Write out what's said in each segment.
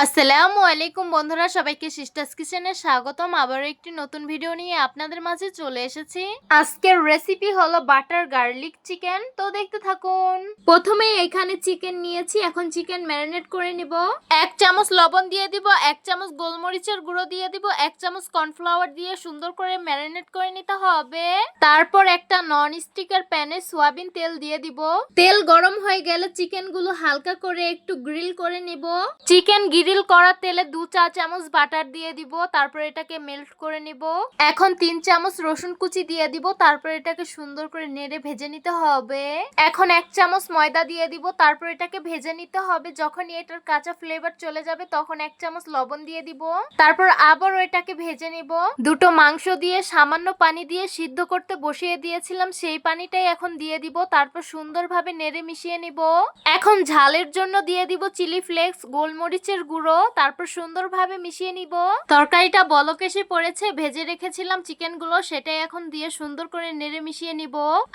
আসসালামু আলাইকুম বন্ধুরা, সবাইকে সিস্টার্স কিচেনে স্বাগতম। আবারও একটি নতুন ভিডিও নিয়ে আপনাদের মাঝে চলে এসেছি। আজকের রেসিপি হলো বাটার গার্লিক চিকেন। তো দেখতে থাকুন। প্রথমে এখানে চিকেন নিয়েছি, এখন চিকেন ম্যারিনেট করে নিব। 1 চামচ লবণ দিয়ে দিব, 1 চামচ গোলমরিচের গুঁড়ো দিয়ে দিব, 1 চামচ কর্নফ্লাওয়ার দিয়ে সুন্দর করে ম্যারিনেট করে নিতে হবে। তারপর একটা নন স্টিকের প্যানে সয়াবিন তেল দিয়ে দিব। তেল গরম হয়ে গেলে চিকেন গুলো হালকা করে একটু গ্রিল করে নিব। চিকেন গ্রিল করা তেলে 2 চা চামচ বাটার দিয়ে দিব, তারপর এটাকে মেল্ট করে নিব। এখন 3 চামচ রসুন কুচি দিয়ে দিব, তারপর এটাকে সুন্দর করে নেড়ে ভেজে নিতে হবে। এখন 1 চামচ ময়দা দিয়ে দিব, তারপর এটাকে ভেজে নিতে হবে। যখন এটার কাঁচা ফ্লেভার চলে যাবে তখন 1 চামচ লবণ দিয়ে দিব, তারপর আবারও এটাকে ভেজে নিব। দুটো মাংস দিয়ে সামান্য পানি দিয়ে সিদ্ধ করতে বসিয়ে দিয়েছিলাম, সেই পানিটাই এখন দিয়ে দিব, তারপর সুন্দরভাবে নেড়ে মিশিয়ে নিব। এখন ঝালের জন্য দিয়ে দিব চিলি ফ্লেক্স, গোলমরিচের গুঁড়ো, তারপর সুন্দরভাবে মিশিয়ে নিব। তরকারিটা বলক এসে পড়েছে, ভেজে রেখেছিলাম চিকেন গুলো, সেটাই এখন দিয়ে সুন্দর করে নেড়ে মিশিয়ে নিব।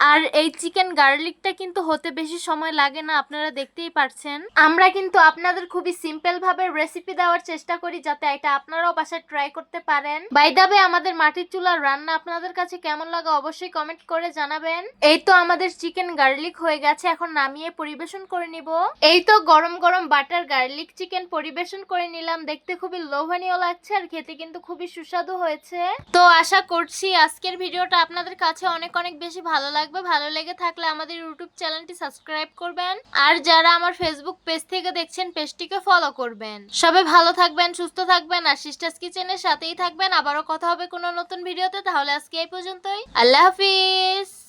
আর এই চিকেন গার্লিকটা কিন্তু হতে বেশি সময় লাগে না, আপনারা দেখতেই পারছেন। আমরা কিন্তু আপনাদের খুবই সিম্পল ভাবে রেসিপি দেওয়ার চেষ্টা করি, যাতে এটা আপনারাও বাসায় ট্রাই করতে পারেন। বাই দ্য ওয়ে, আমাদের মাটির চুলার রান্না আপনাদের কাছে কেমন লাগে অবশ্যই কমেন্ট করে জানাবেন। এই তো আমাদের চিকেন গার্লিক হয়ে গেছে, এখন নামিয়ে পরিবেশন করে নিব। এই তো গরম গরম বাটার গার্লিক চিকেন পরিবেশন করে নিলাম। দেখতে খুবই লোভনীয় লাগছে আর খেতে কিন্তু খুবই সুস্বাদু হয়েছে। তো আশা করছি আজকের ভিডিওটা আপনাদের কাছে অনেক অনেক বেশি ভালো লাগবে। ভালো লেগে থাকলে আমাদের ইউটিউব চ্যানেলটি সাবস্ক্রাইব করবেন, আর যারা আমার ফেসবুক পেজ থেকে দেখছেন পেজটিকে ফলো করবেন। সবাই ভালো থাকবেন, সুস্থ থাকবেন, আর সিস্টার্স কিচেনের সাথেই থাকবেন। আবারও কথা হবে কোনো নতুন ভিডিওতে। তাহলে আজকে এই পর্যন্তই। আল্লাহ হাফিজ।